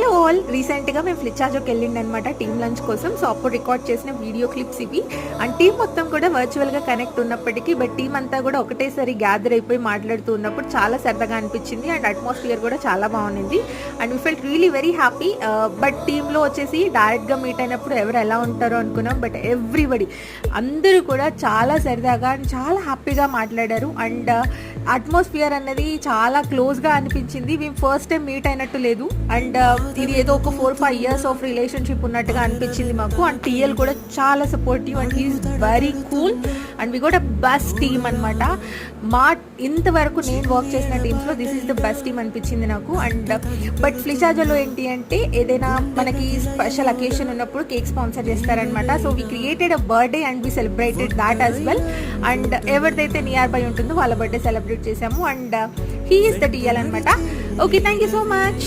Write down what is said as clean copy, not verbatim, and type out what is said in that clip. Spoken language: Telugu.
హలో ఆల్, రీసెంట్గా మేము ఫ్లిచాజోకి వెళ్ళిండి అనమాట టీమ్ లంచ్ కోసం. సో అప్పుడు రికార్డ్ చేసిన వీడియో క్లిప్స్ ఇవి. అండ్ టీం మొత్తం కూడా వర్చువల్గా కనెక్ట్ ఉన్నప్పటికీ బట్ టీం అంతా కూడా ఒకటేసారి గ్యాదర్ అయిపోయి మాట్లాడుతూ ఉన్నప్పుడు చాలా సరదాగా అనిపించింది. అండ్ అట్మాస్ఫియర్ కూడా చాలా బాగుంది. And we felt really very happy. But టీంలో వచ్చేసి డైరెక్ట్గా మీట్ అయినప్పుడు ఎవరు ఎలా ఉంటారో అనుకున్నాం. బట్ ఎవ్రీబడి అందరూ కూడా చాలా సరదాగా అండ్ చాలా హ్యాపీగా మాట్లాడారు. అండ్ అట్మాస్ఫియర్ అన్నది చాలా క్లోజ్గా అనిపించింది. మేము ఫస్ట్ టైం మీట్ అయినట్టు లేదు. అండ్ ఇది ఏదో ఒక 4-5 years ఆఫ్ రిలేషన్షిప్ ఉన్నట్టుగా అనిపించింది మాకు. అండ్ టీఎల్ కూడా చాలా supportive and he is very cool. And we got a best team అనమాట. మా ఇంతవరకు నేను వర్క్ చేసిన టీమ్స్లో this is the best team అనిపించింది నాకు. అండ్ బట్ ఫ్లిచాజోలో ఏంటి అంటే ఏదైనా మనకి స్పెషల్ అకేషన్ ఉన్నప్పుడు కేక్ స్పాన్సర్ చేస్తారనమాట. So we created a birthday and we celebrated that as well. And ఎవరిదైతే నియర్ బై ఉంటుందో వాళ్ళ బర్త్డే సెలబ్రేట్ చేసాము. And he is the TL అనమాట. Okay, thank you so much.